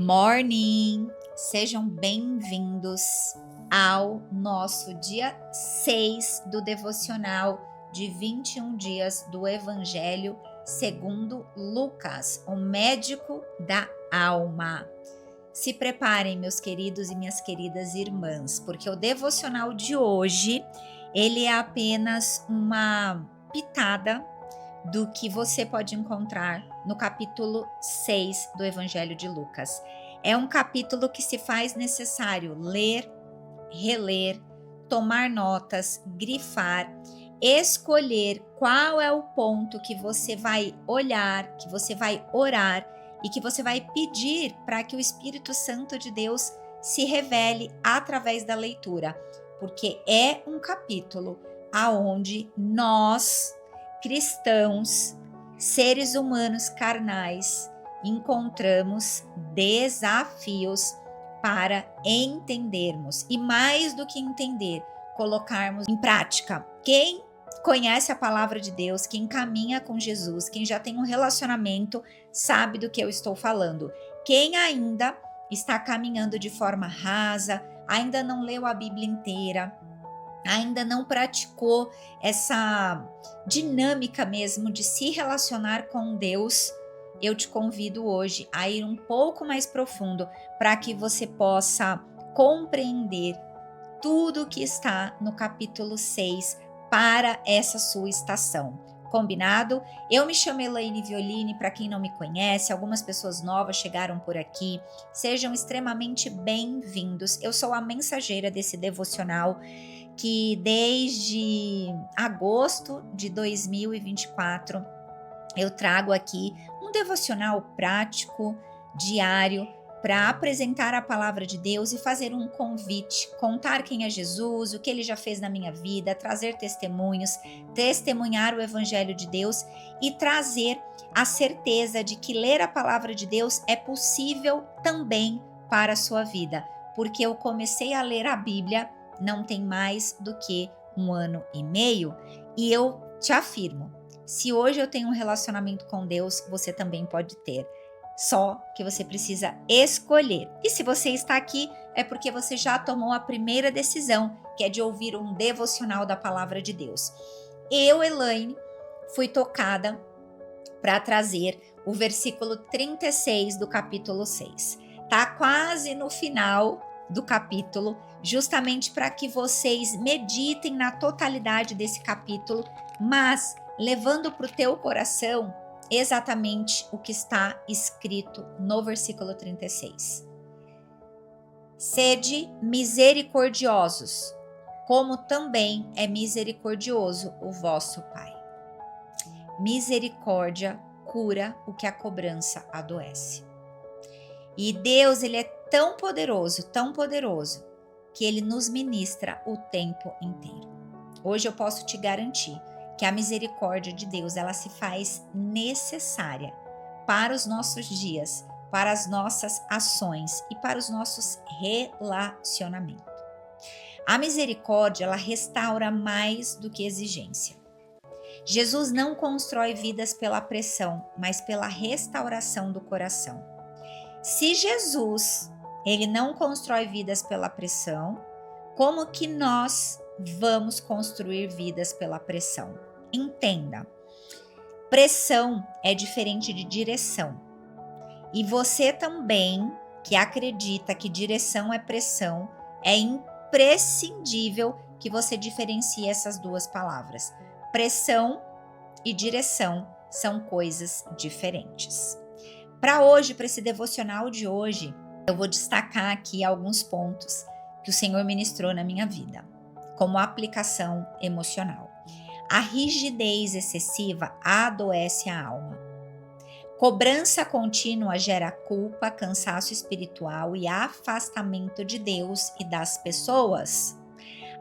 Morning! Sejam bem-vindos ao nosso dia 6 do devocional de 21 dias do Evangelho segundo Lucas, o médico da alma. Se preparem, meus queridos e minhas queridas irmãs, porque o devocional de hoje, ele é apenas uma pitada do que você pode encontrar no capítulo 6 do Evangelho de Lucas. É um capítulo que se faz necessário ler, reler, tomar notas, grifar, escolher qual é o ponto que você vai olhar, que você vai orar e que você vai pedir para que o Espírito Santo de Deus se revele através da leitura, porque é um capítulo aonde nós, cristãos, seres humanos carnais, encontramos desafios para entendermos e, mais do que entender, colocarmos em prática. Quem conhece a palavra de Deus, quem caminha com Jesus, quem já tem um relacionamento, sabe do que eu estou falando. Quem ainda está caminhando de forma rasa, ainda não leu a Bíblia inteira, ainda não praticou essa dinâmica mesmo de se relacionar com Deus, eu te convido hoje a ir um pouco mais profundo para que você possa compreender tudo que está no capítulo 6 para essa sua estação. Combinado? Eu me chamo Elaine Violini, para quem não me conhece, algumas pessoas novas chegaram por aqui, sejam extremamente bem-vindos. Eu sou a mensageira desse devocional que desde agosto de 2024 eu trago aqui um devocional prático, diário, para apresentar a palavra de Deus e fazer um convite, contar quem é Jesus, o que ele já fez na minha vida, trazer testemunhos, testemunhar o Evangelho de Deus e trazer a certeza de que ler a palavra de Deus é possível também para a sua vida, porque eu comecei a ler a Bíblia não tem mais do que 1 ano e meio e eu te afirmo, se hoje eu tenho um relacionamento com Deus, você também pode ter. Só que você precisa escolher. E se você está aqui, é porque você já tomou a primeira decisão, que é de ouvir um devocional da palavra de Deus. Eu, Elaine, fui tocada para trazer o versículo 36 do capítulo 6. Tá quase no final do capítulo, justamente para que vocês meditem na totalidade desse capítulo, mas levando para o teu coração exatamente o que está escrito no versículo 36. Sede misericordiosos, como também é misericordioso o vosso Pai. Misericórdia cura o que a cobrança adoece. E Deus, ele é tão poderoso, que ele nos ministra o tempo inteiro. Hoje eu posso te garantir que a misericórdia de Deus, ela se faz necessária para os nossos dias, para as nossas ações e para os nossos relacionamentos. A misericórdia, ela restaura mais do que exigência. Jesus não constrói vidas pela pressão, mas pela restauração do coração. Se Jesus, ele não constrói vidas pela pressão, como que nós vamos construir vidas pela pressão? Entenda, pressão é diferente de direção. E você também, que acredita que direção é pressão, é imprescindível que você diferencie essas duas palavras. Pressão e direção são coisas diferentes. Para hoje, para esse devocional de hoje, eu vou destacar aqui alguns pontos que o Senhor ministrou na minha vida, como aplicação emocional. A rigidez excessiva adoece a alma. Cobrança contínua gera culpa, cansaço espiritual e afastamento de Deus e das pessoas.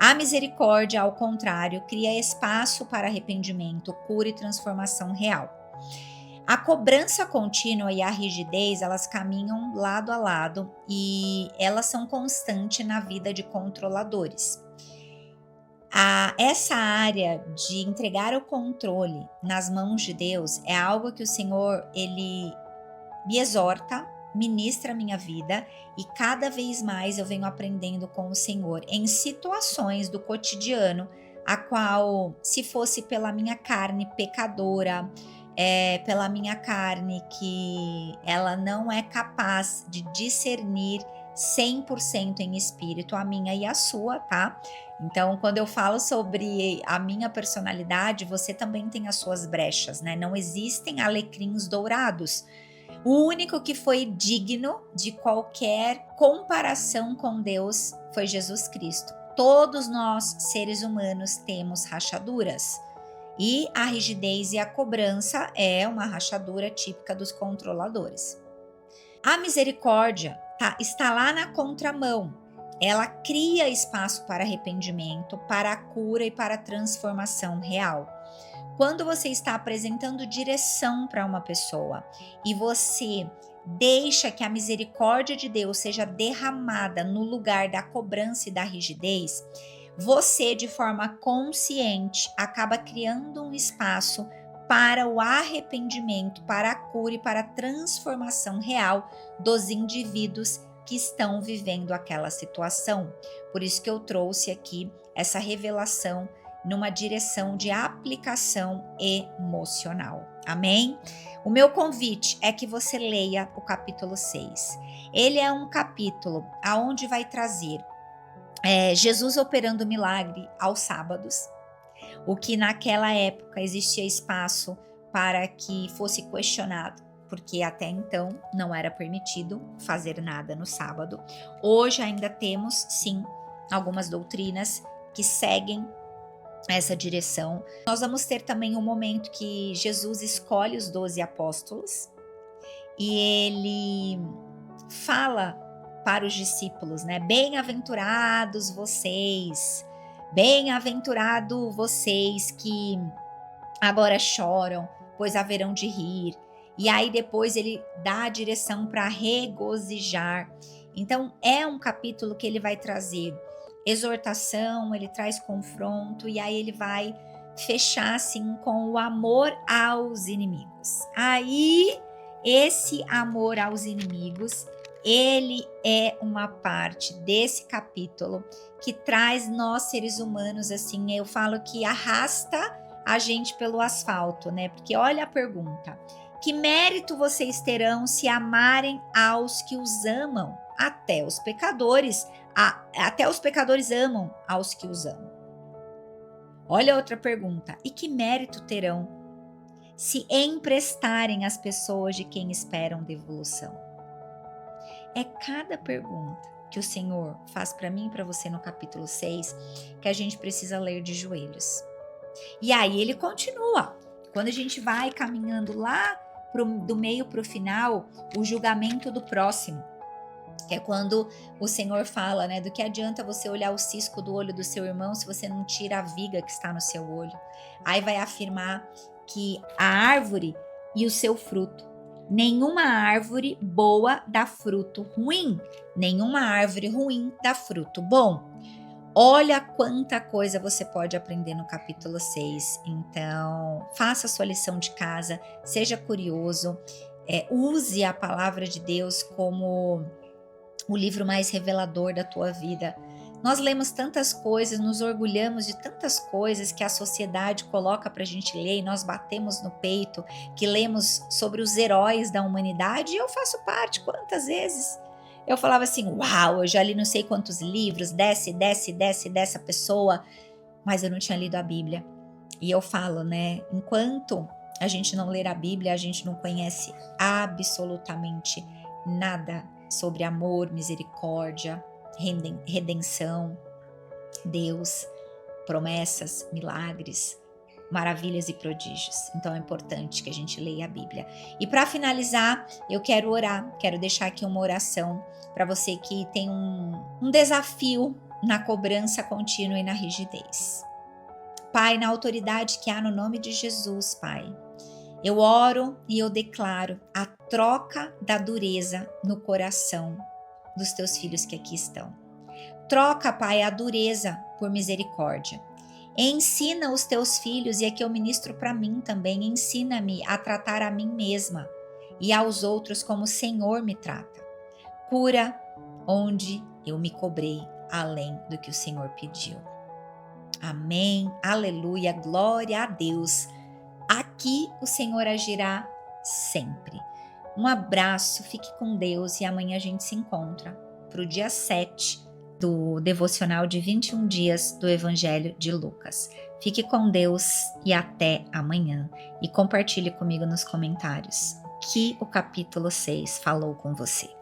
A misericórdia, ao contrário, cria espaço para arrependimento, cura e transformação real. A cobrança contínua e a rigidez, elas caminham lado a lado e elas são constantes na vida de controladores. Essa área de entregar o controle nas mãos de Deus é algo que o Senhor, ele me exorta, ministra a minha vida e cada vez mais eu venho aprendendo com o Senhor em situações do cotidiano, a qual, se fosse pela minha carne pecadora, pela minha carne que ela não é capaz de discernir 100% em espírito, a minha e a sua, tá? Então, quando eu falo sobre a minha personalidade, você também tem as suas brechas, né? Não existem alecrins dourados. O único que foi digno de qualquer comparação com Deus foi Jesus Cristo. Todos nós, seres humanos, temos rachaduras. E a rigidez e a cobrança é uma rachadura típica dos controladores. A misericórdia está lá na contramão. Ela cria espaço para arrependimento, para a cura e para a transformação real. Quando você está apresentando direção para uma pessoa e você deixa que a misericórdia de Deus seja derramada no lugar da cobrança e da rigidez, você, de forma consciente, acaba criando um espaço para o arrependimento, para a cura e para a transformação real dos indivíduos que estão vivendo aquela situação. Por isso que eu trouxe aqui essa revelação numa direção de aplicação emocional. Amém? O meu convite é que você leia o capítulo 6. Ele é um capítulo aonde vai trazer Jesus operando milagre aos sábados, o que naquela época existia espaço para que fosse questionado, porque até então não era permitido fazer nada no sábado. Hoje ainda temos, sim, algumas doutrinas que seguem essa direção. Nós vamos ter também um momento que Jesus escolhe os 12 apóstolos e ele fala para os discípulos, né? Bem-aventurados vocês, bem-aventurado vocês que agora choram, pois haverão de rir. E aí depois ele dá a direção para regozijar. Então é um capítulo que ele vai trazer exortação, ele traz confronto e aí ele vai fechar assim com o amor aos inimigos. Aí esse amor aos inimigos, ele é uma parte desse capítulo que traz nós seres humanos assim, eu falo que arrasta a gente pelo asfalto, né? Porque olha a pergunta: que mérito vocês terão se amarem aos que os amam? Até os pecadores amam aos que os amam. Olha outra pergunta: e que mérito terão se emprestarem às pessoas de quem esperam devolução? É cada pergunta que o Senhor faz para mim e para você no capítulo 6 que a gente precisa ler de joelhos. E aí ele continua. Quando a gente vai caminhando lá do meio para o final, o julgamento do próximo, que é quando o Senhor fala, né, do que adianta você olhar o cisco do olho do seu irmão se você não tira a viga que está no seu olho. Aí vai afirmar que a árvore e o seu fruto. Nenhuma árvore boa dá fruto ruim, nenhuma árvore ruim dá fruto bom. Olha quanta coisa você pode aprender no capítulo 6. Então, faça a sua lição de casa, seja curioso, use a palavra de Deus como o livro mais revelador da tua vida. Nós lemos tantas coisas, nos orgulhamos de tantas coisas que a sociedade coloca para a gente ler e nós batemos no peito, que lemos sobre os heróis da humanidade, e eu faço parte. Quantas vezes eu falava assim, uau, eu já li não sei quantos livros, dessa pessoa, mas eu não tinha lido a Bíblia. E eu falo, né, enquanto a gente não ler a Bíblia, a gente não conhece absolutamente nada sobre amor, misericórdia, redenção, Deus, promessas, milagres, maravilhas e prodígios. Então é importante que a gente leia a Bíblia. E para finalizar, eu quero orar, quero deixar aqui uma oração para você que tem um desafio na cobrança contínua e na rigidez. Pai, na autoridade que há no nome de Jesus, Pai, eu oro e eu declaro a troca da dureza no coração dos teus filhos que aqui estão. Troca, Pai, a dureza por misericórdia. Ensina os teus filhos, e aqui eu ministro para mim também, ensina-me a tratar a mim mesma e aos outros como o Senhor me trata. Cura onde eu me cobrei além do que o Senhor pediu. Amém, aleluia, glória a Deus. Aqui o Senhor agirá sempre. Um abraço, fique com Deus e amanhã a gente se encontra para o dia 7 do devocional de 21 dias do Evangelho de Lucas. Fique com Deus e até amanhã. E compartilhe comigo nos comentários o que o capítulo 6 falou com você.